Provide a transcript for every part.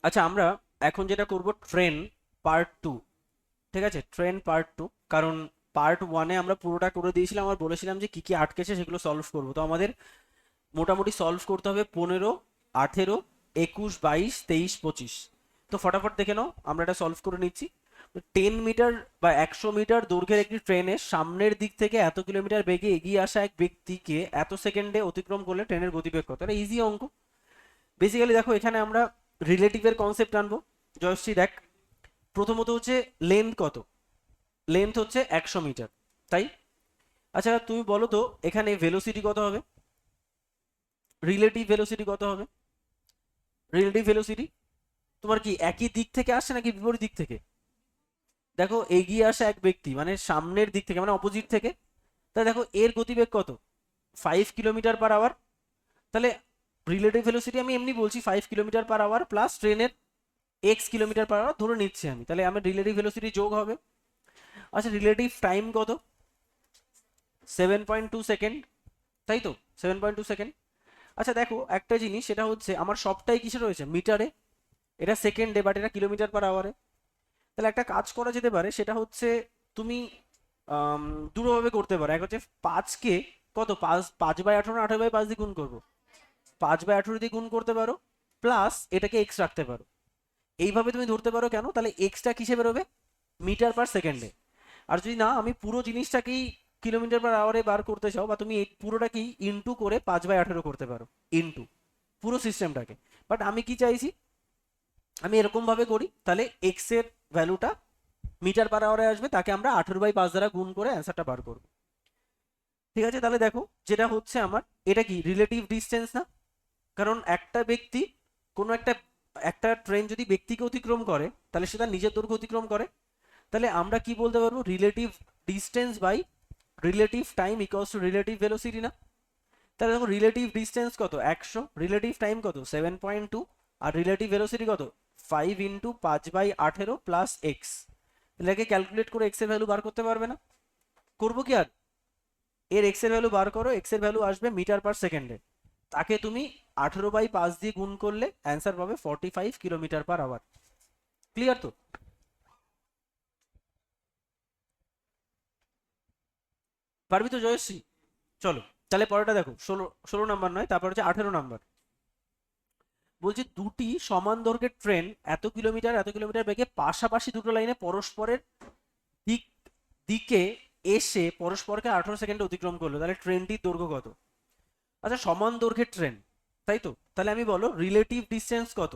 আচ্ছা, আমরা এখন যেটা করব ট্রেন পার্ট 2। ঠিক আছে, ট্রেন পার্ট 2। কারণ পার্ট 1-এ আমরা পুরোটা করে দিয়েছিলাম, আর বলেছিলাম যে কি কি আটকেছে সেগুলো সলভ করব। তো আমাদের মোটামুটি সলভ করতে হবে 15, 18, 21, 22, 23, 25। তো ফটাফট দেখে নাও, আমরা এটা সলভ করে নিচ্ছি। 10 মিটার বা 100 মিটার দৈর্ঘ্যের একটি ট্রেনের সামনের দিক থেকে এত কিলোমিটার বেগে এগিয়ে আসা এক ব্যক্তিকে এত সেকেন্ডে অতিক্রম করলে ট্রেনের গতিবেগ কত? এটা ইজি অঙ্ক। বেসিক্যালি দেখো, এখানে আমরা রিলেটিভের কনসেপ্ট আনবো। জয়শ্রী দেখ, প্রথমত হচ্ছে লেন্থ কত? লেন্থ হচ্ছে 100 মিটার, তাই? আচ্ছা তুমি বলো তো, এখানে ভেলোসিটি কত হবে? রিলেটিভ ভেলোসিটি কত হবে? রিলেটিভ ভেলোসিটি তোমার কি একই দিক থেকে আসছে নাকি বিপরীত দিক থেকে? দেখো, এগিয়ে আসা এক ব্যক্তি মানে সামনের দিক থেকে, মানে অপোজিট থেকে। তাহলে দেখো এর গতিবেগ কত? 5 কিলোমিটার পার আওয়ার। তাহলে রিলেটিভ ভেলোসিটি আমি এমনি বলছি 5 কিলোমিটার পার আওয়ার প্লাস ট্রেনের x কিলোমিটার পার আওয়ার ধরে নিচ্ছি আমি, তাহলে আমার রিলেটিভ ভেলোসিটি যোগ হবে। আচ্ছা, রিলেটিভ টাইম কত? 7.2 সেকেন্ড, তাই তো? 7.2 সেকেন্ড। আচ্ছা দেখো একটা জিনিস, সেটা হচ্ছে আমার সবটাই কিসে রয়েছে? মিটারে। এটা সেকেন্ডে, বাট এটা কিলোমিটার পার আওয়ারে। তাহলে একটা কাজ করা যেতে পারে, সেটা হচ্ছে তুমি আম, দুটোভাবে করতে পারো। এক হচ্ছে 5কে কত, 5/18, 18/5 দিয়ে গুণ করবো, 5/18 দিয়ে গুণ করতে পারো, প্লাস এটাকে এক্স রাখতে পারো। এইভাবে তুমি ধরতে পারো। কেন? তাহলে এক্সটা কিসে বেরোবে? মিটার/সেকেন্ডে। আর যদি না, আমি পুরো জিনিসটাকেই কিলোমিটার/আওয়ারে বার করতে চাও, বা তুমি এই পুরোটাকেই ইনটু করে 5/18 করতে পারো, ইনটু পুরো সিস্টেমটাকে। বাট আমি কি চাইছি, আমি এরকম ভাবে করি, তাহলে এক্স এর ভ্যালুটা মিটার/আওয়ারে আসবে, তাকে আমরা 18/5 দ্বারা গুণ করে অ্যান্সারটা বার করবো। ঠিক আছে, তাহলে দেখো যেটা হচ্ছে আমার, এটা কি রিলেটিভ ডিস্টেন্স না? কারণ একটা ব্যক্তি, কোনো একটা একটা ট্রেন যদি ব্যক্তিকে অতিক্রম করে, তাহলে সে তার নিজের দৈর্ঘ্য অতিক্রম করে। তাহলে আমরা কি বলতে পারবো? Relative distance by relative time equals to relative velocity না? তাহলে দেখো, রিলেটিভ ডিস্টেন্স কত? 100, রিলেটিভ টাইম কত? 7.2, আর রিলেটিভ ভেলোসিটি কত? 5 × 5/18 প্লাস এক্স। এটাকে ক্যালকুলেট করে এক্স এর ভ্যালু বার করতে পারবে না? করবো কি আর, এর এক্স এর ভ্যালু বার করো, এক্স এর ভ্যালু আসবে মিটার/সেকেন্ডে। তাকে তুমি 18/5 দিয়ে গুণ করলে অ্যান্সার পাবে 45 কিলোমিটার/আওয়ার। ক্লিয়ার তো? পারবি তো জয়শ্রী? চলো, তাহলে পরেরটা দেখো, 16 নাম্বার নয়, তারপর হচ্ছে 18 নাম্বার। বলছে দুটি সমান দৈর্ঘ্যের ট্রেন এত কিলোমিটার বেগে পাশাপাশি দুটো লাইনে পরস্পরের দিক দিকে এসে পরস্পরকে 18 সেকেন্ডে অতিক্রম করলো, তাহলে ট্রেনটির দৈর্ঘ্য কত? আচ্ছা, সমান দৈর্ঘ্যের ট্রেন, তাই তো? তাহলে আমি বলো রিলেটিভ ডিস্টেন্স কত?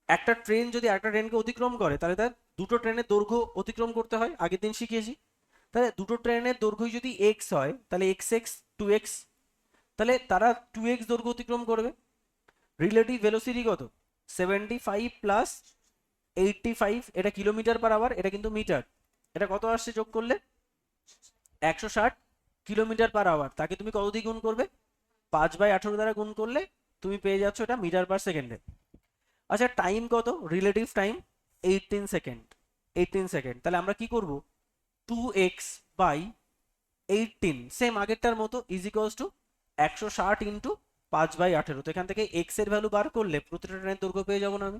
একটা ট্রেন যদি একটা ট্রেনকে অতিক্রম করে, তাহলে তার দুটো ট্রেনের দৈর্ঘ্য অতিক্রম করতে হয়, আগের দিন শিখিয়েছি। তাহলে দুটো ট্রেনের দৈর্ঘ্য যদি এক্স হয়, তাহলে এক্স এক্স 2x, তাহলে তারা 2x দৈর্ঘ্য অতিক্রম করবে। রিলেটিভ ভেলোসিটি কত? 75 প্লাস 85, এটা কিলোমিটার/আওয়ার, এটা কিন্তু মিটার। এটা কত আসছে যোগ করলে? 160 কিলোমিটার/আওয়ার। তাকে তুমি কত দিয়ে গুণ করবে? 5/18 দ্বারা গুণ করলে তুমি পেয়ে যাচ্ছ এটা মিটার/সেকেন্ডে। আচ্ছা, টাইম কত? Relative time 18 second. 18 সেকেন্ড, তাহলে আমরা কি করব? 2x/18, সেম আগেরটার মতো, ইজ ইকুয়ালস টু 160 × 5/18। তো এখান থেকে এক্স এর ভ্যালু বার করলে প্রতিটা ট্রেনের দৈর্ঘ্য পেয়ে যাবো না আমি?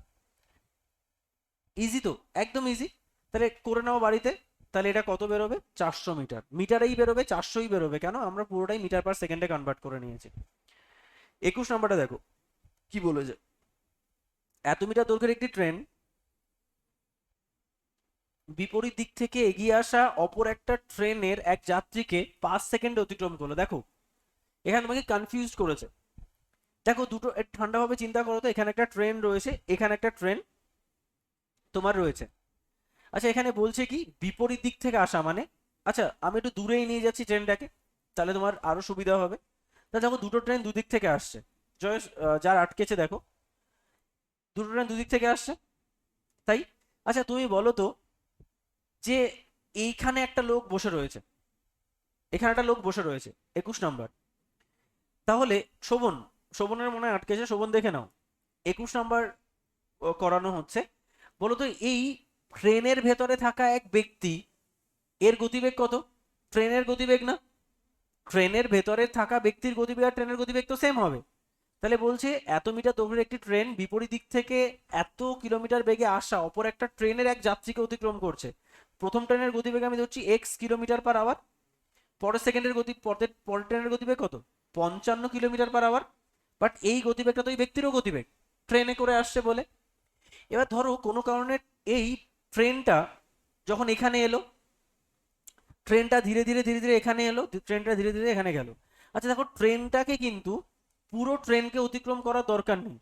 ইজি তো, একদম ইজি। তাহলে করে নাও বাড়িতে। তাহলে এটা কত বেরোবে? 400 মিটার। মিটারেই বেরোবে, 400ই বেরোবে, কেন? আমরা পুরোটাই মিটার/সেকেন্ডে কনভার্ট করে নিয়েছি। 21 নাম্বারটা দেখো কি বলেছে। এত মিটার দৈর্ঘ্যের একটি ট্রেন বিপরীত দিক থেকে এগিয়ে আসা অপর একটা ট্রেনের এক যাত্রীকে 5 সেকেন্ডে অতিক্রম করলো। দেখো, এখানে তোমাকে কনফিউজ করেছে। দেখো দুটো ঠান্ডাভাবে চিন্তা করো তো, এখানে একটা ট্রেন রয়েছে, এখানে একটা ট্রেন তোমার রয়েছে। আচ্ছা, এখানে বলছে কি বিপরীত দিক থেকে আসা মানে, আচ্ছা আমি একটু দূরেই নিয়ে যাচ্ছি ট্রেনটাকে, তাহলে তোমার আরো সুবিধা হবে। তা দেখো, দুটো ট্রেন দুদিক থেকে আসছে। জয়, যার আটকেছে দেখো, দুটো ট্রেন দুদিক থেকে আসছে, তাই? আচ্ছা তুমি বলো তো, যে এইখানে একটা লোক বসে রয়েছে, এখানে একটা লোক বসে রয়েছে, 21 নাম্বার। তাহলে শোভন, শোভনের মনে হয় আটকেছে, শোভন দেখে নাও। 21 নাম্বার করানো হচ্ছে। বলো তো, এই ট্রেনের ভেতরে থাকা এক ব্যক্তি, এর গতিবেগ কত? ট্রেনের গতিবেগ না, ট্রেনের ভেতরে থাকা ব্যক্তির গতিবেগ আর ট্রেনের গতিবেগ তো সেম হবে। তাহলে বলছে এত মিটার দৈর্ঘ্যের একটি ট্রেন বিপরীত দিক থেকে এত কিলোমিটার বেগে আসা অপর একটা ট্রেনের এক যাত্রীকে অতিক্রম করছে। প্রথম ট্রেনের গতিবেগ আমি ধরছি এক্স কিলোমিটার পার আওয়ার, পরের সেকেন্ডের গতি পরের ট্রেনের গতিবেগ কত, 55 কিলোমিটার পার আওয়ার। বাট এই গতিবেগটা তো এই ব্যক্তিরও গতিবেগ, ট্রেনে করে আসছে বলে। এবার ধরো কোনো কারণে এই ট্রেনটা যখন এখানে এলো, ট্রেনটা ধীরে ধীরে ধীরে ধীরে এখানে এলো, ট্রেনটা ধীরে ধীরে এখানে গেল। আচ্ছা দেখো, ট্রেনটাকে কিন্তু পুরো ট্রেনকে অতিক্রম করার দরকার নেই।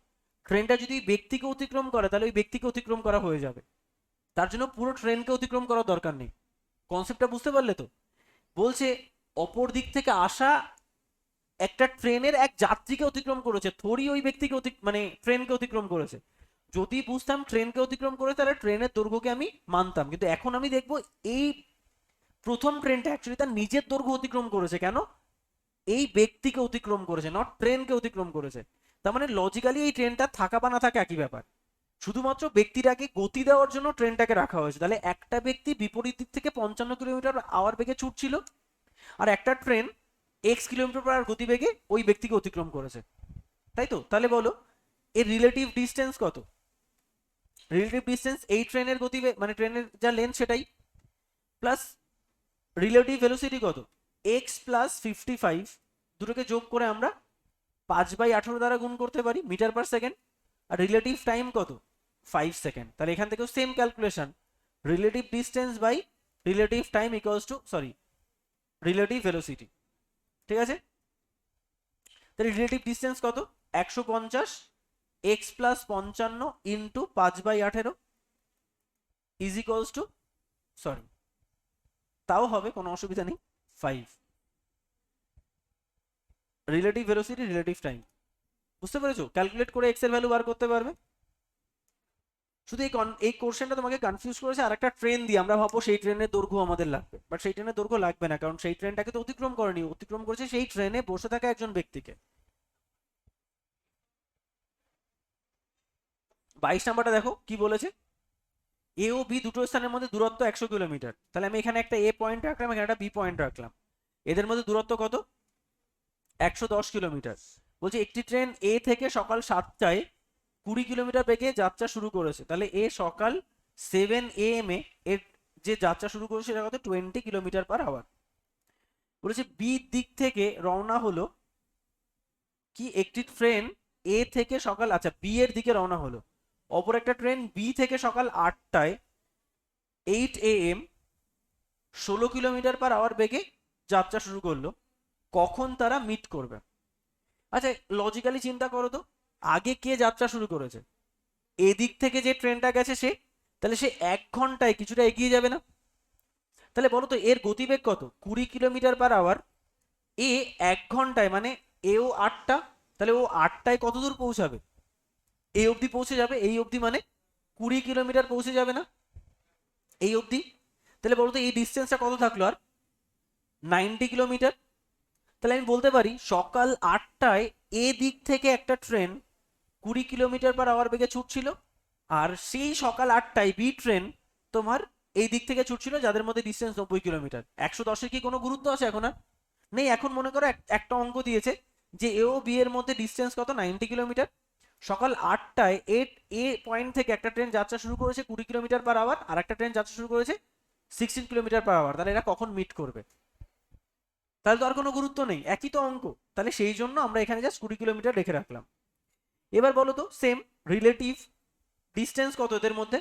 ট্রেনটা যদি ব্যক্তিকে অতিক্রম করে তাহলে ওই ব্যক্তিকে অতিক্রম করা হয়ে যাবে, তার জন্য পুরো ট্রেনকে অতিক্রম করার দরকার নেই। কনসেপ্টটা বুঝতে পারলে তো? বলছে অপর দিক থেকে আসা একটা ট্রেনের এক যাত্রীকে অতিক্রম করেছে, থোড়ি ওই ব্যক্তিকে মানে ট্রেনকে অতিক্রম করেছে। যদি বুঝতাম ট্রেনকে অতিক্রম করে তাহলে ট্রেনের দৈর্ঘ্যকে আমি মানতাম, কিন্তু এখন আমি দেখবো এই প্রথম ট্রেনটা অ্যাকচুয়ালি তার নিজের দৈর্ঘ্য অতিক্রম করেছে। কেন? এই ব্যক্তিকে অতিক্রম করেছে, নট ট্রেনকে অতিক্রম করেছে। তার মানে লজিক্যালি এই ট্রেনটা থাকা বা না থাকা একই ব্যাপার, শুধুমাত্র ব্যক্তিটাকে গতি দেওয়ার জন্য ট্রেনটাকে রাখা হয়েছে। তাহলে একটা ব্যক্তি বিপরীত দিক থেকে 55 কিলোমিটার বেগে ছুটছিল, আর একটা ট্রেন এক্স কিলোমিটার পার গতিবেগে ওই ব্যক্তিকে অতিক্রম করেছে, তাই তো? তাহলে বলো এর রিলেটিভ ডিস্টেন্স কত? রিলেটিভ ডিস্টেন্স এই ট্রেনের গতিবেগ মানে ট্রেনের যা লেন্থ সেটাই, প্লাস রিলেটিভ ভেলোসিটি কত, এক্স প্লাস 55, দুটোকে যোগ করে আমরা 5/18 দ্বারা গুণ করতে পারি মিটার পার সেকেন্ড। আর রিলেটিভ টাইম কত, 5 সেকেন্ড। তাহলে এখান থেকেও same calculation, relative distance by relative time equals to relative velocity. ঠিক আছে? তাহলে রিলেটিভ ডিস্টেন্স কত, 150 x plus 55 into 5/18 is equals to, sorry তাও হবে, কোনো অসুবিধা নেই, 5। রিলেটিভ ভেলোসিটি রিলেটিভ টাইম, বুঝতে পেরেছো? ক্যালকুলেট করে এক্স এর ভ্যালু বার করতে পারবে। শুধু এই কোশ্চেনটা তোমাকে কনফিউজ করেছে আর একটা ট্রেন দিয়ে, আমরা ভাবো সেই ট্রেনের দৈর্ঘ্য আমাদের লাগবে, বাট সেই ট্রেনের দৈর্ঘ্য লাগবে না, কারণ সেই ট্রেনটাকে তো অতিক্রম করেনি, অতিক্রম করেছে সেই ট্রেনে বসে থাকা একজন ব্যক্তিকে। 22 নাম্বারটা দেখো কি বলেছে, এ ও বি দুটো স্থানের মধ্যে দূরত্ব 100 কিলোমিটার। তাহলে আমি এখানে একটা এ পয়েন্ট রাখলাম, এখানে একটা বি পয়েন্ট রাখলাম, এদের মধ্যে দূরত্ব কত, 110 কিলোমিটার। বলছে একটি ট্রেন এ থেকে সকাল 7টায় 20 কিলোমিটার বেগে যাত্রা শুরু করেছে। তাহলে এ সকাল 7 AM এ এর যে যাত্রা শুরু করেছে সেটা কত, 20 কিলোমিটার পার আওয়ার। বলেছে বি দিক থেকে রওনা হলো কি একটি ট্রেন এ থেকে সকাল, আচ্ছা বি এর দিকে রওনা হলো, অপর একটা ট্রেন বি থেকে সকাল 8টায় 8 AM 16 কিলোমিটার পার আওয়ার বেগে যাত্রা শুরু করলো, কখন তারা মিট করবে? আচ্ছা লজিক্যালি চিন্তা করো তো, আগে কে যাত্রা শুরু করেছে? এদিক থেকে যে ট্রেনটা গেছে সে, তাহলে সে 1 ঘন্টায় কিছুটা এগিয়ে যাবে না? তাহলে বলো তো এর গতিবেগ কত, 20 কিলোমিটার পার আওয়ার। এ 1 ঘন্টায় মানে এও 8টা, তাহলে ও 8টায় কত দূর পৌঁছাবে, এই অবধি পৌঁছে যাবে, এই অবধি মানে 20 কিলোমিটার পৌঁছে যাবে না, এই অবধি। তাহলে বলতো এই ডিস্টেন্সটা কত থাকলো আর, 90 কিলোমিটার। তাহলে আমি বলতে পারি সকাল 8টায় এ দিক থেকে একটা ট্রেন 20 কিলোমিটার পার আওয়ার বেগে ছুটছিল, আর সেই সকাল 8টায় বি ট্রেন তোমার এই দিক থেকে ছুটছিল, যাদের মধ্যে ডিস্টেন্স 90 কিলোমিটার। 110-এর কি কোনো গুরুত্ব আছে এখন আর? নেই। এখন মনে করো একটা অঙ্ক দিয়েছে যে এ ও বি এর মধ্যে ডিস্টেন্স কত, 90 কিলোমিটার। সকাল 8টায় এ পয়েন্ট থেকে একটা ট্রেন যাত্রা শুরু করেছে 20 কিলোমিটার পার আওয়ার, আর একটা ট্রেন যাত্রা শুরু করেছে 16 কিলোমিটার পার আওয়ার। তাহলে এরা কখন মিট করবে? তাহলে তো আর কোনো গুরুত্ব নেই, একই তো অঙ্ক। তাহলে সেই জন্য আমরা এখানে জাস্ট 20 কিলোমিটার রেখে রাখলাম। এবার বলো তো সেম রিলেটিভ ডিস্টেন্স কত এদের মধ্যে,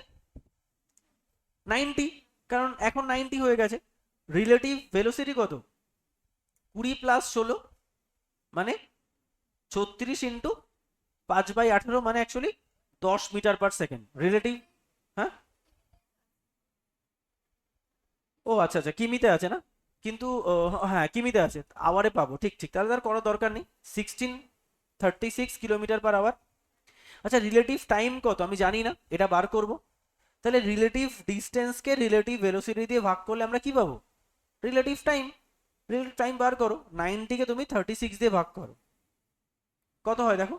90, কারণ এখন 90 হয়ে গেছে। রিলেটিভ ভেলোসিটি কত, 20 প্লাস 16 মানে 36 ইন্টু 5/18 মানে actually 10 metre per second relative. হ্যাঁ, ও আচ্ছা আচ্ছা, কিমিতে আছে না, কিন্তু হ্যাঁ কিমিতে আছে, আওয়ারে পাবো, ঠিক ঠিক, তাহলে তার করার দরকার নেই। 1636 কিলোমিটার পার আওয়ার। আচ্ছা রিলেটিভ টাইম কত আমি জানি না, এটা বার করব। তাহলে রিলেটিভ ডিস্টেন্সকে রিলেটিভ ভেলোসিটি দিয়ে ভাগ করলে আমরা কি পাবো, রিলেটিভ টাইম। রিলেটিভ টাইম বার করো, 90কে তুমি 36 দিয়ে ভাগ করো, কত হয় দেখো।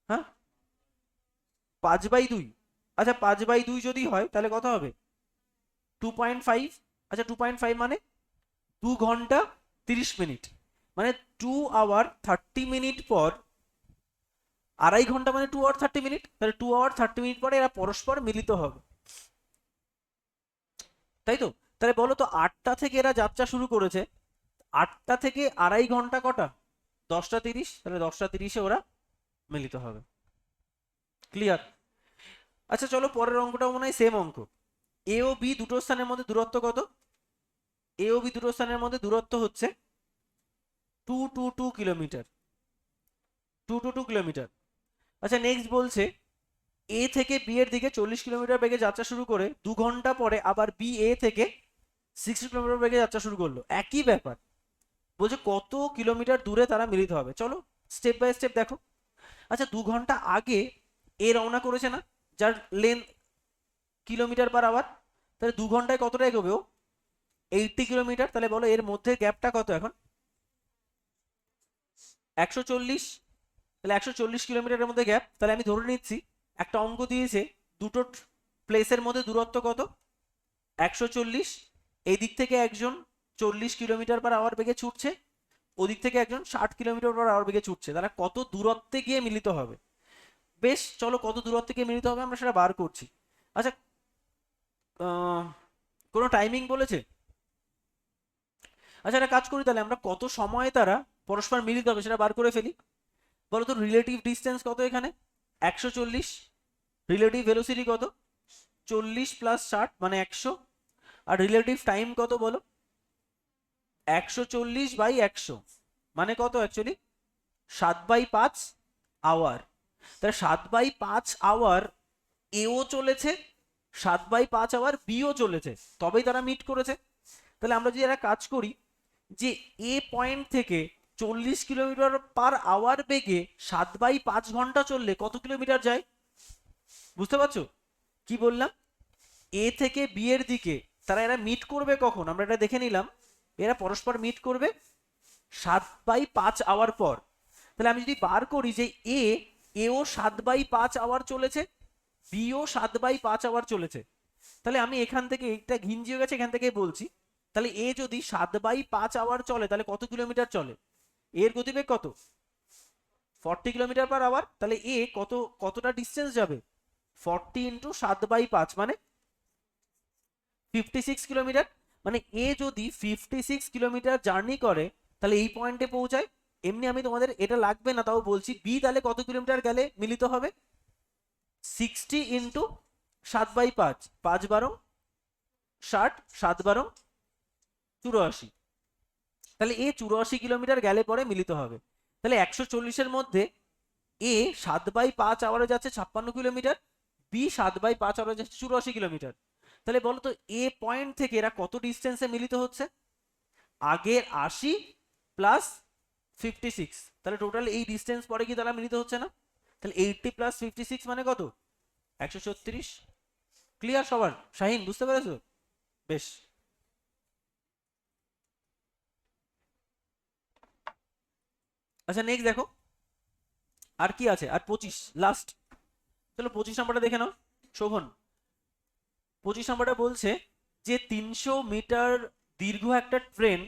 হ্যাঁ, 5/2। আচ্ছা 5/2 যদি হয় তাহলে কত হবে, 2.5। আচ্ছা 2.5 মানে 2 ঘন্টা 30 মিনিট, মানে 2 আওয়ার 30 মিনিট পর আড়াই ঘন্টা মানে 2 আওয়ার 30 মিনিট, তাহলে 2 আওয়ার 30 মিনিট পরে এরা পরস্পর মিলিত হবে, তাই তো? তাহলে বলো তো 8টা থেকে এরা যাত্রা শুরু করেছে, 8টা থেকে আড়াই ঘন্টা কটা? 10টা 30, তাহলে 10টা 30-এ ওরা মিলিত হবে। ক্লিয়ার? আচ্ছা চলো পরের অঙ্কটাও মনে হয় সেম অঙ্ক। এ ও বি দুটো স্থানের মধ্যে দূরত্ব কত? এ ও বি দুটো স্থানের মধ্যে দূরত্ব হচ্ছে 222 কিলোমিটার, 222 কিলোমিটার। আচ্ছা নেক্সট বলছে এ থেকে বি এর দিকে 40 কিলোমিটার বেগে যাত্রা শুরু করে 2 ঘন্টা পরে আবার বি এ থেকে 60 কিলোমিটার বেগে যাত্রা শুরু করলো, একই ব্যাপার। বলছে কত কিলোমিটার দূরে তারা মিলিত হবে। চলো স্টেপ বাই স্টেপ দেখো। আচ্ছা 2 ঘন্টা আগে এ রওনা করেছে না, যার লেন্থ কিলোমিটার/আওয়ার, তাহলে 2 ঘন্টায় কতটা এগোবে ও? 80 কিলোমিটার। তাহলে বলো এর মধ্যে গ্যাপটা কত এখন? 140। তাহলে 140 কিলোমিটারের মধ্যে গ্যাপ। তাহলে আমি ধরে নিচ্ছি একটা অঙ্ক দিয়েছে, দুটো প্লেসের মধ্যে দূরত্ব কত? 140। এই দিক থেকে একজন 40 কিলোমিটার/আওয়ার বেগে ছুটছে, ওদিক থেকে একজন 60 কিলোমিটার/আওয়ার বেগে ছুটছে, তারা কত দূরত্বে গিয়ে মিলিত হবে? বেশ, চলো কত দূরত্বে গিয়ে মিলিত হবে আমরা সেটা বার করছি। আচ্ছা কোনো টাইমিং বলেছে? আচ্ছা একটা কাজ করি, তাহলে আমরা কত সময়ে তারা পরস্পর মিলিত হবে সেটা বার করে ফেলি। বলো তো রিলেটিভ ডিস্টেন্স কত এখানে? 140। রিলেটিভ ভেলোসিটি কত? 40 + 60 মানে 100। আর রিলেটিভ টাইম কত বলো? 140/100 মানে কত অ্যাকচুয়ালি? 7/5 আওয়ার। তাহলে 7/5 আওয়ার এও চলেছে, 7/5 আওয়ার বিও চলেছে, তবেই তারা মিট করেছে। তাহলে আমরা যদি একটা কাজ করি, যে এ পয়েন্ট থেকে 40 কিলোমিটার/আওয়ার বেগে 7/5 ঘন্টা চললে কত কিলোমিটার যায়? বুঝতে পারছো কি বললাম? এ থেকে বি এর দিকে তারা এরা মিট করবে কখন আমরা এটা দেখে নিলাম। এরা পরস্পর মিট করবে 7/5 আওয়ার পর। তাহলে আমি যদি বার করি যে এও 7/5 আওয়ার চলেছে, বিও 7/5 আওয়ার চলেছে, তাহলে আমি এখান থেকে এটা ঘিঞ্জি হয়ে গেছে, এখান থেকে বলছি তাহলে এ যদি 7/5 আওয়ার চলে তাহলে কত কিলোমিটার চলে? এর গতিবেগ কত? 40 কিলোমিটার/আওয়ার। তাহলে এ কতটা ডিস্টেন্স যাবে? 40 × 7/5 মানে 56 কিলোমিটার। মানে এ যদি 56 কিলোমিটার জার্নি করে তাহলে এই পয়েন্টে পৌঁছায়। এমনি আমি তোমাদের এটা লাগবে না তাও বলছি, বি তাহলে কত কিলোমিটার গেলে মিলিত হবে? 60 × 7/5, 5×12 = 60, 7×12 = 84। তাহলে এ 84 কিলোমিটার গেলে পরে মিলিত হবে। তাহলে 140-এর মধ্যে এ 7/5 আওয়ারে যাচ্ছে 56 কিলোমিটার, বি 7/5 আওয়ারে যাচ্ছে 84 কিলোমিটার। তাহলে বলো তো এ পয়েন্ট থেকে এরা কত ডিস্টেন্সে মিলিত হচ্ছে? আগের 80 প্লাস 56, তাহলে টোটাল এই ডিস্টেন্স পরে কি তারা মিলিত হচ্ছে না? তাহলে 80 + 56 মানে কত? 136। ক্লিয়ার সবার? শাহিন বুঝতে পেরেছো? বেশ। আচ্ছা নেক্সট দেখো আর কি আছে, আর 25 লাস্ট। চলো 25 নাম্বারটা দেখে নাও শোভন। 25 নাম্বারটা বলছে যে 300 মিটার দীর্ঘ একটা ট্রেন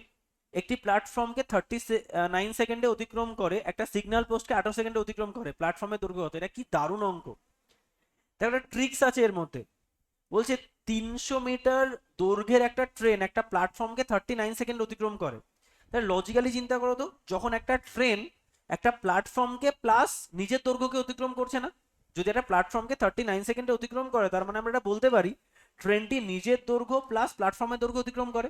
একটি প্ল্যাটফর্মকে 39 সেকেন্ডে অতিক্রম করে, একটা সিগন্যাল পোস্টকে 18 সেকেন্ডে অতিক্রম করে, প্ল্যাটফর্মের দৈর্ঘ্য কত? এটা কি দারুণ অঙ্ক। তার একটা ট্রিক্স আছে এর মধ্যে। বলছে 300 মিটার দৈর্ঘ্যের একটা ট্রেন একটা প্ল্যাটফর্মকে 39 সেকেন্ড অতিক্রম করে। তাহলে লজিক্যালি চিন্তা করো তো, যখন একটা ট্রেন একটা প্ল্যাটফর্মকে প্লাস নিজের দৈর্ঘ্যকে অতিক্রম করছে না, যদি একটা প্ল্যাটফর্মকে 39 সেকেন্ডে অতিক্রম করে তার মানে আমরা এটা বলতে পারি ট্রেনটি নিজের দৈর্ঘ্য প্লাস প্ল্যাটফর্মের দৈর্ঘ্য অতিক্রম করে।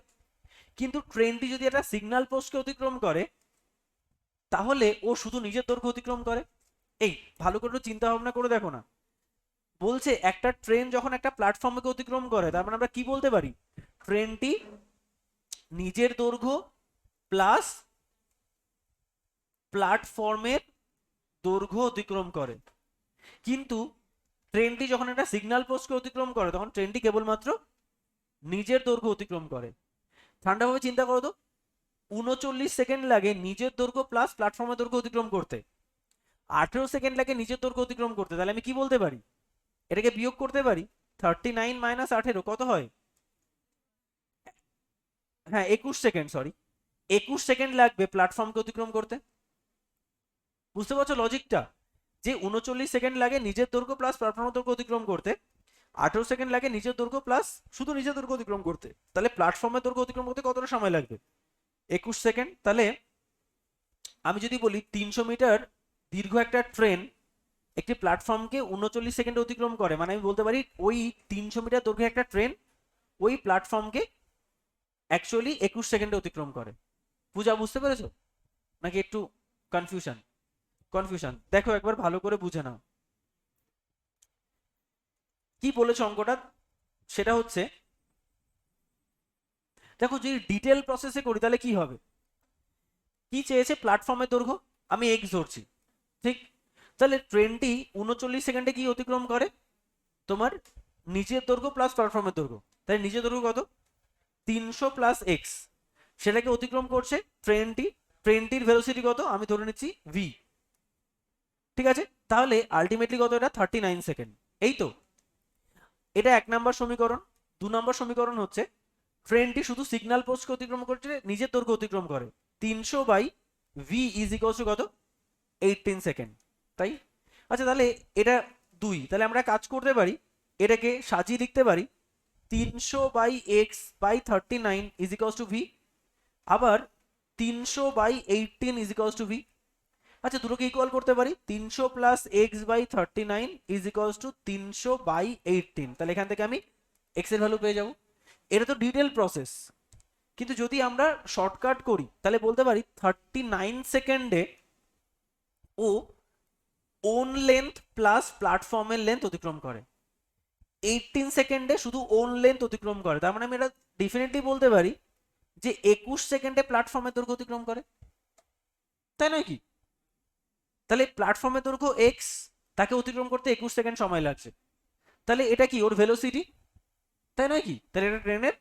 কিন্তু ট্রেনটি যদি একটা সিগন্যাল পোস্টকে অতিক্রম করে তাহলে ও শুধু নিজের দৈর্ঘ্য অতিক্রম করে। এই ভালো করে চিন্তা ভাবনা করে দেখো না। বলছে একটা ট্রেন যখন একটা প্ল্যাটফর্মকে অতিক্রম করে তার মানে আমরা কি বলতে পারি? ট্রেনটি নিজের দৈর্ঘ্য প্লাস প্ল্যাটফর্মের দৈর্ঘ্য অতিক্রম করে। কিন্তু ট্রেনটি যখন একটা সিগন্যাল পোস্টকে অতিক্রম করে তখন ট্রেনটি কেবলমাত্র নিজের দৈর্ঘ্য অতিক্রম করে। ঠান্ডাভাবে চিন্তা করো তো, 39 সেকেন্ড লাগে নিজের দৈর্ঘ্য প্লাস প্ল্যাটফর্মের দৈর্ঘ্য অতিক্রম করতে, 18 সেকেন্ড লাগে নিজের দৈর্ঘ্য অতিক্রম করতে। তাহলে আমি কি বলতে পারি? এটাকে বিয়োগ করতে পারি। 39 - 18 কত হয়? হ্যাঁ 21 সেকেন্ড, সরি 21 সেকেন্ড লাগবে প্ল্যাটফর্মকে অতিক্রম করতে। বুঝতে পারছো লজিকটা? যে 39 সেকেন্ড লাগে নিজের দৈর্ঘ্য প্লাস প্ল্যাটফর্মের দৈর্ঘ্য অতিক্রম করতে, 18 সেকেন্ড লাগে নিজের দৈর্ঘ্য প্লাস শুধু নিজের দৈর্ঘ্য অতিক্রম করতে, তাহলে প্ল্যাটফর্মের দৈর্ঘ্য অতিক্রম করতে কতটা সময় লাগবে? 21 সেকেন্ড। তাহলে আমি যদি বলি 300 মিটার দীর্ঘ একটা ট্রেন একটি প্ল্যাটফর্মকে 39 সেকেন্ডে অতিক্রম করে, মানে আমি বলতে পারি ওই 300 মিটার দৈর্ঘ্যের একটা ট্রেন ওই প্ল্যাটফর্মকে অ্যাকচুয়ালি 21 সেকেন্ডে অতিক্রম করে। পূজা বুঝতে পেরেছো নাকি একটু কনফিউশন? কনফিউশন, দেখো একবার ভালো করে বুঝে নাও কি বলেছে অঙ্কটা। সেটা হচ্ছে, দেখো যদি ডিটেল প্রসেসে করি তাহলে কি হবে, কি চেয়েছে প্ল্যাটফর্মের দৈর্ঘ্য, আমি এক্স ধরছি, ঠিক? তাহলে ট্রেনটি 39 সেকেন্ডে কি অতিক্রম করে, তোমার নিচের দৈর্ঘ্য প্লাস প্ল্যাটফর্মের দৈর্ঘ্য, তাই নিচের দৈর্ঘ্য কত, 300 প্লাস এক্স, সেটাকে অতিক্রম করছে ট্রেনটি। ট্রেনটির ভেলোসিটি কত, আমি ধরে নিচ্ছি ভি, ঠিক আছে? তাহলে আলটিমেটলি কত, এটা 39 সেকেন্ড। এই তো, এটা 1 নম্বর সমীকরণ। 2 নম্বর সমীকরণ হচ্ছে ট্রেনটি শুধু সিগন্যাল পোস্টকে অতিক্রম করছে, নিজের দৈর্ঘ্য অতিক্রম করে 300 by v is equals to কত, 18 সেকেন্ড, তাই? আচ্ছা তাহলে এটা 2, তাহলে আমরা কাজ করতে পারি, এটাকে সাজিয়ে লিখতে পারি 300 by x by 39 is equals to v, আবার 300 by 18 is equals to v. আচ্ছা দুটোকে ইকুয়াল করতে পারি, 300 plus x by 39 is equals to 300 by 18, তাহলে এখান থেকে আমি এক্স এর ভ্যালু পেয়ে যাব। এটা তো ডিটেল প্রসেস, কিন্তু যদি আমরা শর্টকাট করি তাহলে বলতে পারি 39 সেকেন্ডে ও ওন লেন্থ প্লাস প্ল্যাটফর্মের লেন্থ অতিক্রম করে, 18 সেকেন্ডে শুধু ওন লেন্থ অতিক্রম করে, তার মানে আমি এটা ডেফিনেটলি বলতে পারি যে 21 সেকেন্ডে প্ল্যাটফর্মের দৈর্ঘ্য অতিক্রম করে, তাই নয় কি? তাহলে প্ল্যাটফর্মের দৈর্ঘ্য এক্স, তাকে অতিক্রম করতে 21 সেকেন্ড সময় লাগছে, তাহলে এটা কি ওর ভেলোসিটি, তাই নয় কি? তাহলে এটা ট্রেনের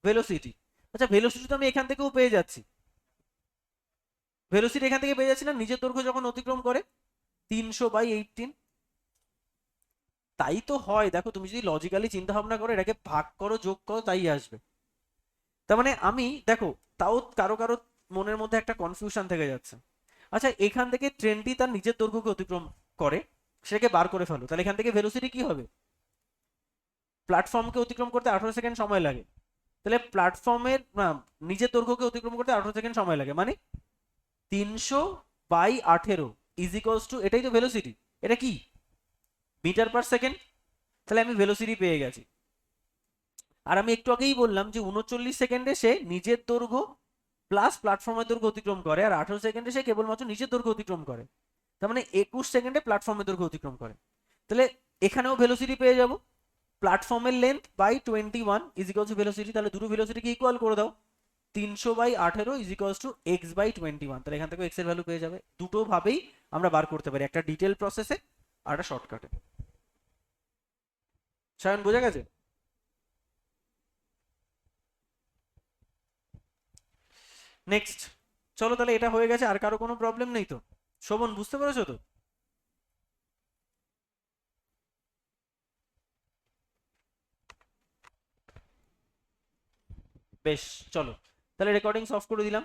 ভেলোসিটি। আচ্ছা ভেলোসিটি তো আমি এখান থেকেও পেয়ে যাচ্ছি, ভেলোসিটি এখান থেকে পেয়ে যাচ্ছি না, নিজের দৈর্ঘ্য যখন অতিক্রম করে 300/18, তাই তো হয়। দেখো তুমি যদি লজিক্যালি চিন্তা ভাবনা করো, এটাকে ভাগ করো যোগ করো তাই আসবে। তার মানে আমি দেখো, তাও কারো কারো মনের মধ্যে একটা কনফিউশন থেকে যাচ্ছে। আচ্ছা এখান থেকে ট্রেনটি তার নিজের দৈর্ঘ্যকে অতিক্রম করে, সেটাকে বার করে ফেলো, তাহলে এখান থেকে ভেলোসিটি কি হবে, প্ল্যাটফর্মকে অতিক্রম করতে 18 সেকেন্ড সময় লাগে, তাহলে প্ল্যাটফর্মের নিজের দৈর্ঘ্যকে অতিক্রম করতে 18 সেকেন্ড সময় লাগে, মানে 300/18 ইজ ইকুয়ালস টু, এটাই তো ভেলোসিটি, এটা কি মিটার পার সেকেন্ড, তাহলে আমি ভেলোসিটি পেয়ে গেছি। আর আমি একটু আগেই বললাম যে 39 সেকেন্ডে সে নিজের দৈর্ঘ্য প্লাস প্ল্যাটফর্মের দৈর্ঘ্য অতিক্রম করে, আর 18 সেকেন্ডে সে কেবলমাত্র নিজের দৈর্ঘ্য অতিক্রম করে, তার মানে 21 সেকেন্ডে প্ল্যাটফর্মের দৈর্ঘ্য অতিক্রম করে। তাহলে এখানেও ভেলোসিটি পেয়ে যাব, প্ল্যাটফর্মের length by 21 is equals to velocity, তাহলে দুটো ভেলোসিটিকে ইকুয়াল করে দাও, 300/18 ইজ ইকুয়ালস টু x/21, তাহলে এখান থেকে x এর ভ্যালু পেয়ে যাবে। দুটো ভাবেই আমরা বার করতে পারি, একটা ডিটেল প্রসেসে আর একটা শর্টকাটে। সায়ন বোঝা গেছে? নেক্সট, চলো তাহলে এটা হয়ে গেছে, আর কারো কোনো প্রবলেম নেই তো? শোভন বুঝতে পেরেছো তো? বেশ, চলো তাহলে রেকর্ডিং অফ করে দিলাম।